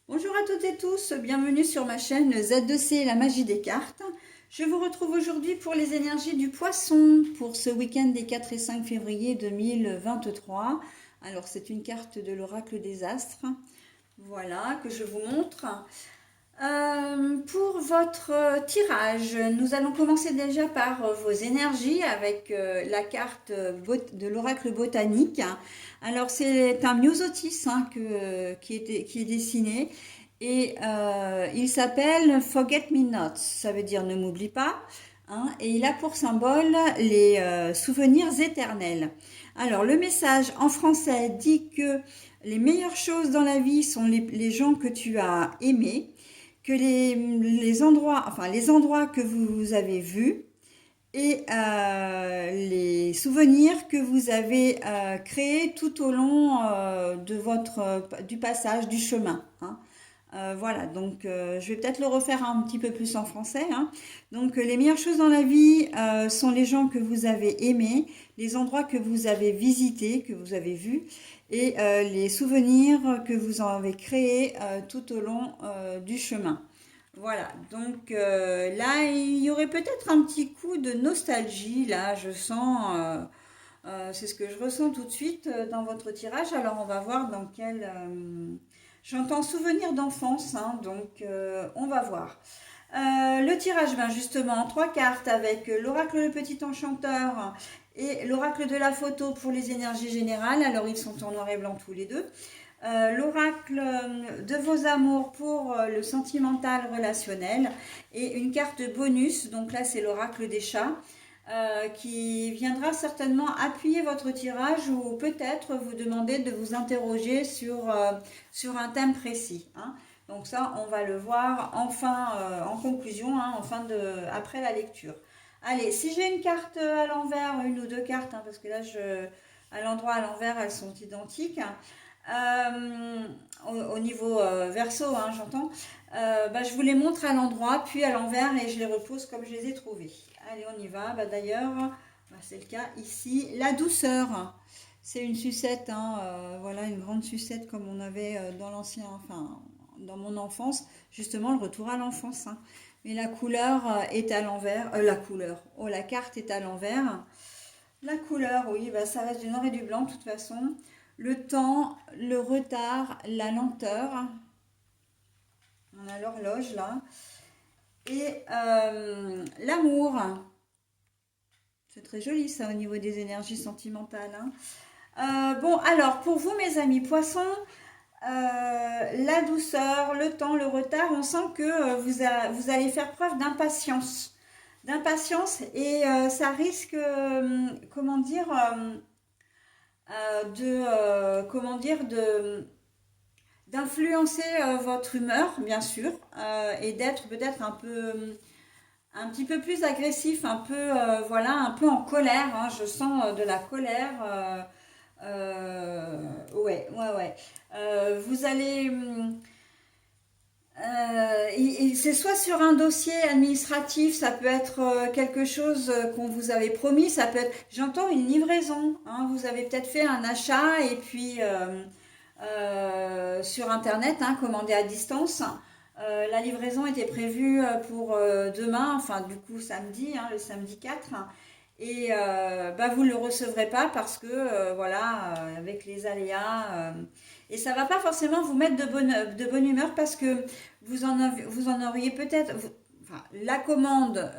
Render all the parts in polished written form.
Bonjour à toutes et tous, bienvenue sur ma chaîne Z2C et la magie des cartes. Je vous retrouve aujourd'hui pour les énergies du poisson pour ce week-end des 4 et 5 février 2023. Alors c'est une carte de l'oracle des astres, voilà, que je vous montre. Pour votre tirage, nous allons commencer déjà par vos énergies avec la carte de l'oracle botanique. Alors c'est un myosotis qui est dessiné et il s'appelle Forget Me Not, ça veut dire ne m'oublie pas. Et il a pour symbole les souvenirs éternels. Alors le message en français dit que les meilleures choses dans la vie sont les gens que tu as aimés, que les endroits que vous avez vus et les souvenirs que vous avez créés tout au long du passage, du chemin. Voilà, donc je vais peut-être le refaire un petit peu plus en français. Donc les meilleures choses dans la vie sont les gens que vous avez aimés, les endroits que vous avez visités, que vous avez vus, et les souvenirs que vous en avez créés tout au long du chemin. Voilà, donc là, il y aurait peut-être un petit coup de nostalgie, là, je sens, c'est ce que je ressens tout de suite dans votre tirage. Alors, on va voir dans quel... j'entends souvenir d'enfance, donc on va voir. Le tirage, ben justement, trois cartes avec l'oracle le petit enchanteur et l'oracle de la photo pour les énergies générales. Alors, ils sont en noir et blanc tous les deux. L'oracle de vos amours pour le sentimental relationnel et une carte bonus, donc là c'est l'oracle des chats, qui viendra certainement appuyer votre tirage ou peut-être vous demander de vous interroger sur un thème précis. Donc ça on va le voir en conclusion, après la lecture. Allez, si j'ai une carte à l'envers, une ou deux cartes, parce que là à l'endroit à l'envers elles sont identiques. Au niveau verso, j'entends. Je vous les montre à l'endroit, puis à l'envers, et je les repose comme je les ai trouvés. Allez, on y va. D'ailleurs, c'est le cas ici. La douceur, c'est une sucette, voilà, une grande sucette comme on avait dans mon enfance, justement le retour à l'enfance. Mais la couleur est à l'envers. La carte est à l'envers. La couleur, oui, ça reste du noir et du blanc de toute façon. Le temps, le retard, la lenteur. On a l'horloge là. Et l'amour. C'est très joli ça au niveau des énergies sentimentales. Bon, alors pour vous mes amis poissons, la douceur, le temps, le retard, on sent que vous allez faire preuve d'impatience. D'impatience et ça risque, comment dire, comment dire, d'influencer votre humeur, bien sûr, et d'être peut-être un petit peu plus agressif, voilà, un peu en colère. Je sens de la colère. Ouais. Vous allez, c'est soit sur un dossier administratif, ça peut être quelque chose qu'on vous avait promis, ça peut être, j'entends une livraison. Vous avez peut-être fait un achat et puis sur internet, commandé à distance. La livraison était prévue pour demain, enfin du coup samedi, le samedi 4. Et vous ne le recevrez pas parce que, voilà, avec les aléas. Et ça ne va pas forcément vous mettre de bonne humeur parce que vous en auriez peut-être... la commande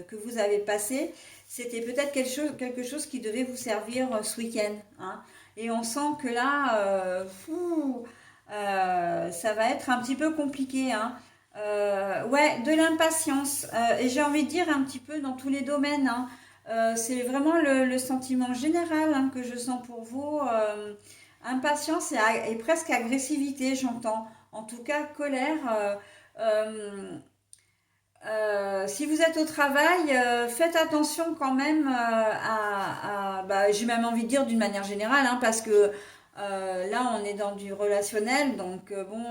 que vous avez passée, c'était peut-être quelque chose qui devait vous servir ce week-end. Et on sent que là, ça va être un petit peu compliqué. Ouais, de l'impatience. Et j'ai envie de dire un petit peu dans tous les domaines. C'est vraiment le sentiment général que je sens pour vous. Impatience et presque agressivité, j'entends. En tout cas, colère. Si vous êtes au travail, faites attention quand même j'ai même envie de dire d'une manière générale, parce que là on est dans du relationnel, donc bon,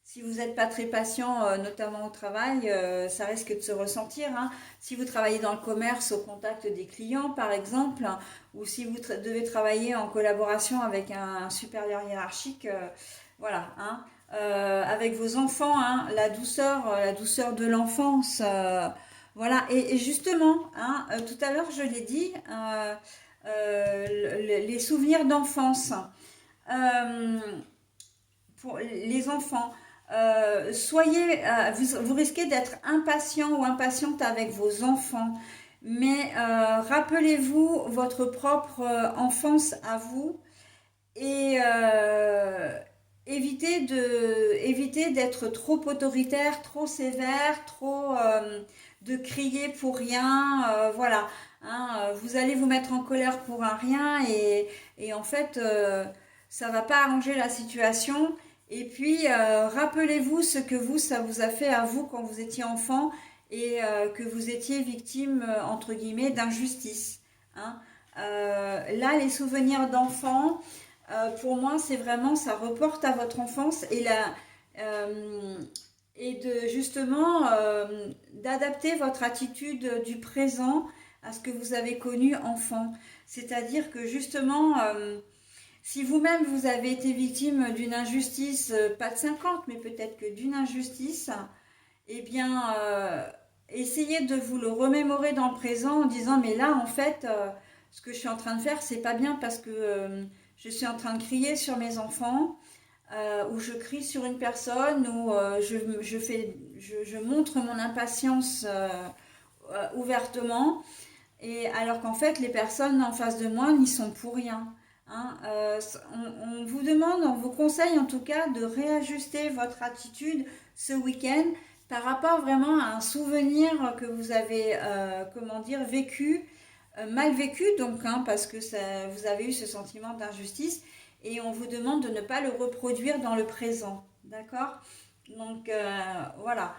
Si vous n'êtes pas très patient, notamment au travail, ça risque de se ressentir, hein. Si vous travaillez dans le commerce au contact des clients, par exemple, hein, ou si vous devez travailler en collaboration avec un supérieur hiérarchique, voilà, hein. Avec vos enfants, hein, la douceur de l'enfance, voilà. Et justement, hein, tout à l'heure, je l'ai dit, les souvenirs d'enfance. Euh, pour les enfants. Vous risquez d'être impatient ou impatiente avec vos enfants, mais rappelez-vous votre propre enfance à vous et évitez d'être trop autoritaire, trop sévère, trop de crier pour rien, voilà. Hein, vous allez vous mettre en colère pour un rien et en fait, ça va pas arranger la situation. Et puis, rappelez-vous ce que ça vous a fait à vous quand vous étiez enfant et que vous étiez victime, entre guillemets, d'injustice. Hein. Là, les souvenirs d'enfants, pour moi, c'est vraiment, ça reporte à votre enfance euh, et de justement d'adapter votre attitude du présent à ce que vous avez connu enfant. C'est-à-dire que justement, si vous-même vous avez été victime d'une injustice, pas de 50, mais peut-être que d'une injustice, eh bien, essayez de vous le remémorer dans le présent en disant, mais là, en fait, ce que je suis en train de faire, c'est pas bien parce que je suis en train de crier sur mes enfants, ou je crie sur une personne, ou je montre mon impatience ouvertement, et alors qu'en fait, les personnes en face de moi n'y sont pour rien. Hein. On vous demande, on vous conseille en tout cas de réajuster votre attitude ce week-end par rapport vraiment à un souvenir que vous avez, comment dire, vécu, mal vécu donc, hein, parce que vous avez eu ce sentiment d'injustice et on vous demande de ne pas le reproduire dans le présent. D'accord? Donc voilà.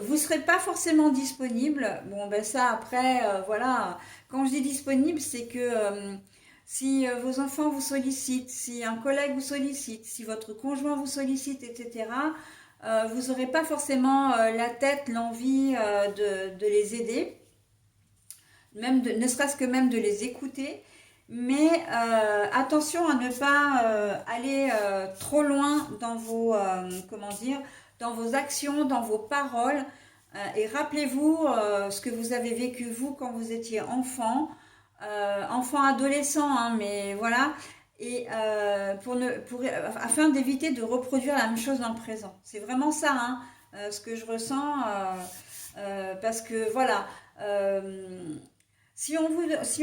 Vous ne serez pas forcément disponible. Bon, ben ça, après, voilà. Quand je dis disponible, c'est que si vos enfants vous sollicitent, si un collègue vous sollicite, si votre conjoint vous sollicite, etc., vous n'aurez pas forcément la tête, l'envie de les aider, même ne serait-ce que même de les écouter. Mais attention à ne pas aller trop loin dans vos, comment dire, dans vos actions, dans vos paroles. Et rappelez-vous ce que vous avez vécu vous quand vous étiez enfant, enfant adolescent, hein, mais voilà. Et afin d'éviter de reproduire la même chose dans le présent. C'est vraiment ça, hein, ce que je ressens, parce que voilà. Si on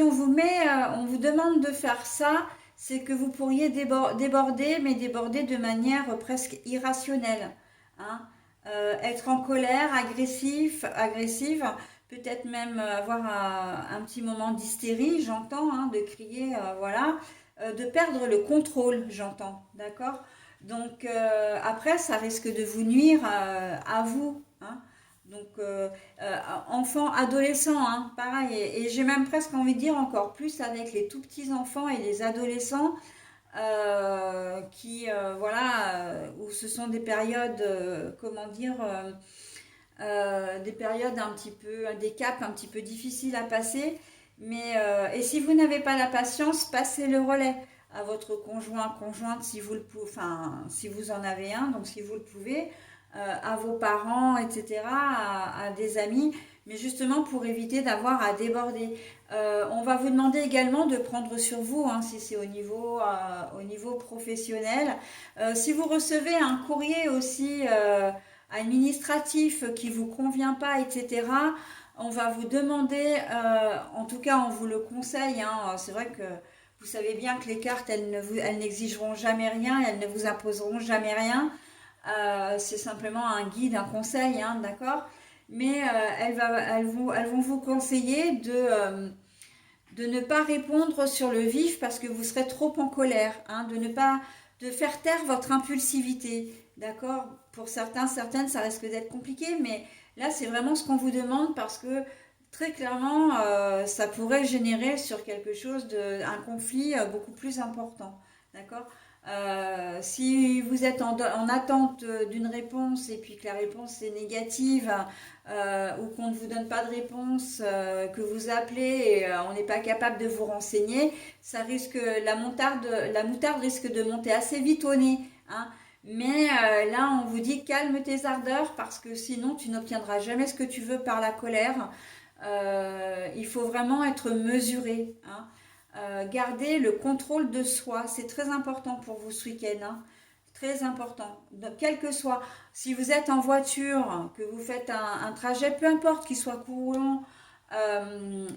vous met, on vous demande de faire ça, c'est que vous pourriez déborder, mais déborder de manière presque irrationnelle. Hein. Être en colère, agressive, peut-être même avoir un petit moment d'hystérie, j'entends, hein, de crier, voilà, de perdre le contrôle, j'entends, d'accord? Donc après, ça risque de vous nuire à vous, hein. Donc, enfants, adolescents, hein, pareil. Et j'ai même presque envie de dire encore plus avec les tout petits enfants et les adolescents qui, voilà, où ce sont des périodes, comment dire, des périodes un petit peu, des caps un petit peu difficiles à passer. Mais, et si vous n'avez pas la patience, passez le relais à votre conjoint, conjointe, si vous le pouvez, enfin, si vous en avez un, donc si vous le pouvez, à vos parents, etc., à des amis, mais justement pour éviter d'avoir à déborder. On va vous demander également de prendre sur vous, hein, si c'est au niveau professionnel. Si vous recevez un courrier aussi administratif qui vous convient pas, etc., on va vous demander, en tout cas on vous le conseille, hein, c'est vrai que vous savez bien que les cartes, elles n'exigeront jamais rien, elles ne vous imposeront jamais rien. C'est simplement un guide, un conseil, hein, d'accord? Mais elles vont vous conseiller de ne pas répondre sur le vif parce que vous serez trop en colère, hein, de faire taire votre impulsivité, d'accord? Pour certains, certaines, ça risque d'être compliqué, mais là, c'est vraiment ce qu'on vous demande parce que très clairement, ça pourrait générer sur quelque chose un conflit beaucoup plus important, d'accord? Si vous êtes en attente d'une réponse et puis que la réponse est négative ou qu'on ne vous donne pas de réponse, que vous appelez et on n'est pas capable de vous renseigner, ça risque, la moutarde risque de monter assez vite au nez, hein. Mais là, on vous dit calme tes ardeurs parce que sinon tu n'obtiendras jamais ce que tu veux par la colère. Il faut vraiment être mesuré, hein. Garder le contrôle de soi, c'est très important pour vous ce week-end, hein. Très important. Donc, quel que soit, si vous êtes en voiture, que vous faites un trajet, peu importe qu'il soit court ou long,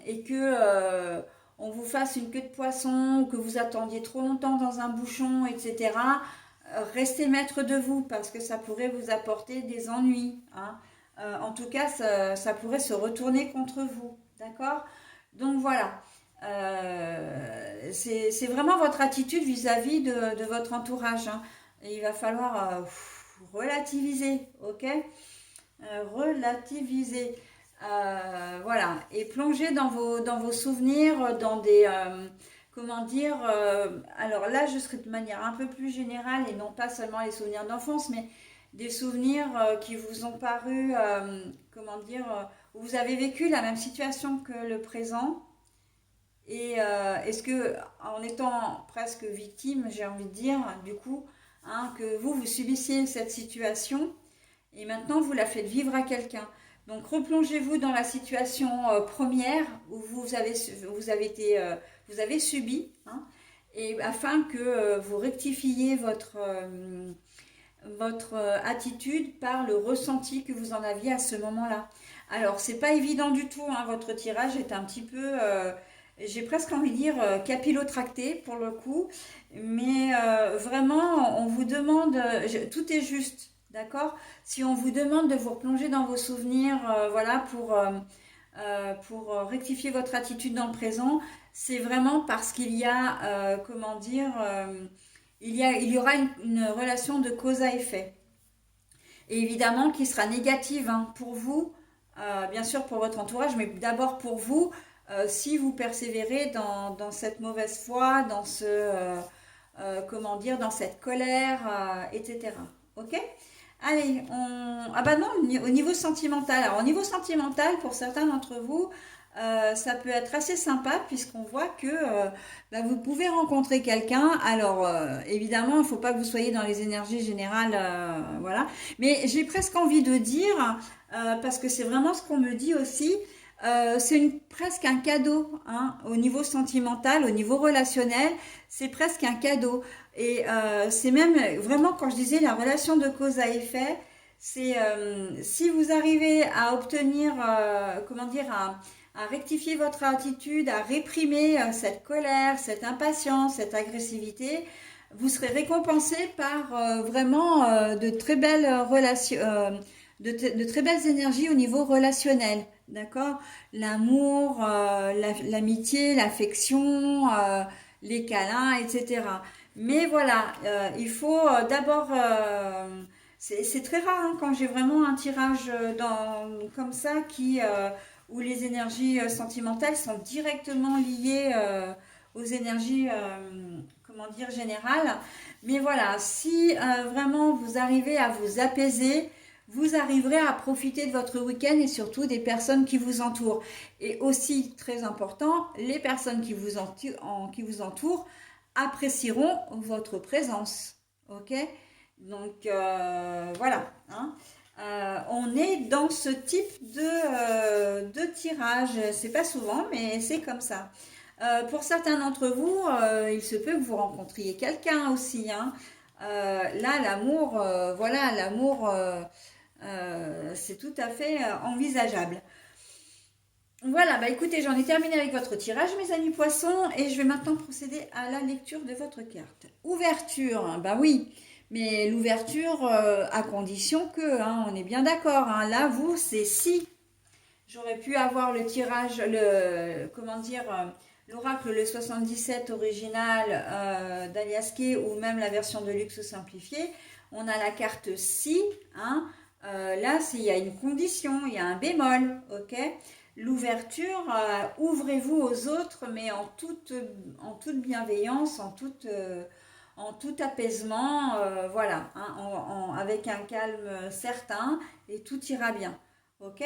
et que on vous fasse une queue de poisson, ou que vous attendiez trop longtemps dans un bouchon, etc., restez maître de vous parce que ça pourrait vous apporter des ennuis, hein. En tout cas, ça pourrait se retourner contre vous. D'accord? Donc voilà. C'est vraiment votre attitude vis-à-vis de votre entourage, hein. Et il va falloir relativiser, ok? Relativiser. Voilà. Et plonger dans vos souvenirs, dans des... comment dire, alors là, je serai de manière un peu plus générale et non pas seulement les souvenirs d'enfance, mais des souvenirs qui vous ont paru, comment dire, où vous avez vécu la même situation que le présent. Et est-ce que, en étant presque victime, j'ai envie de dire, du coup, hein, que vous subissiez cette situation et maintenant vous la faites vivre à quelqu'un. Donc replongez-vous dans la situation première où vous avez subi, hein, et afin que vous rectifiez votre attitude par le ressenti que vous en aviez à ce moment-là. Alors, c'est pas évident du tout, hein, votre tirage est un petit peu, j'ai presque envie de dire, capillotracté pour le coup, mais vraiment, on vous demande, tout est juste, d'accord? Si on vous demande de vous replonger dans vos souvenirs, voilà, pour rectifier votre attitude dans le présent, c'est vraiment parce qu'il y a, comment dire, il y aura une relation de cause à effet. Et évidemment qui sera négative, hein, pour vous, bien sûr pour votre entourage, mais d'abord pour vous, si vous persévérez dans cette mauvaise foi, dans comment dire, dans cette colère, etc. Ok? Allez, ah bah non, au niveau sentimental. Alors au niveau sentimental, pour certains d'entre vous, ça peut être assez sympa puisqu'on voit que bah, vous pouvez rencontrer quelqu'un. Alors évidemment, il ne faut pas que vous soyez dans les énergies générales, voilà. Mais j'ai presque envie de dire, parce que c'est vraiment ce qu'on me dit aussi, c'est presque un cadeau, hein, au niveau sentimental, au niveau relationnel, c'est presque un cadeau. Et c'est même vraiment quand je disais la relation de cause à effet, c'est si vous arrivez à obtenir, comment dire, à rectifier votre attitude, à réprimer cette colère, cette impatience, cette agressivité, vous serez récompensé par vraiment de très belles relations, de très belles énergies au niveau relationnel. D'accord? L'amour, l'amitié, l'affection, les câlins, etc. Mais voilà, il faut d'abord... c'est très rare, hein, quand j'ai vraiment un tirage comme ça où les énergies sentimentales sont directement liées aux énergies, comment dire, générales. Mais voilà, si vraiment vous arrivez à vous apaiser, vous arriverez à profiter de votre week-end et surtout des personnes qui vous entourent. Et aussi, très important, les personnes qui vous entourent apprécieront votre présence. Ok? Donc voilà, hein. On est dans ce type de tirage. C'est pas souvent, mais c'est comme ça. Pour certains d'entre vous, il se peut que vous rencontriez quelqu'un aussi, hein. Là, l'amour, voilà, l'amour, c'est tout à fait envisageable. Voilà, bah écoutez, j'en ai terminé avec votre tirage, mes amis poissons, et je vais maintenant procéder à la lecture de votre carte. Ouverture, bah oui, mais l'ouverture à condition que, hein, on est bien d'accord, hein, là, vous, c'est si. J'aurais pu avoir le tirage, comment dire, l'oracle le 77 original d'Aliaské ou même la version de luxe simplifiée. On a la carte si, hein, là, il y a une condition, il y a un bémol, ok? L'ouverture, ouvrez-vous aux autres, mais en toute bienveillance, en tout apaisement, voilà, hein, avec un calme certain et tout ira bien. Ok?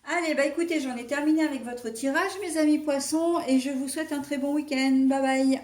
Allez, bah écoutez, j'en ai terminé avec votre tirage, mes amis poissons, et je vous souhaite un très bon week-end. Bye bye.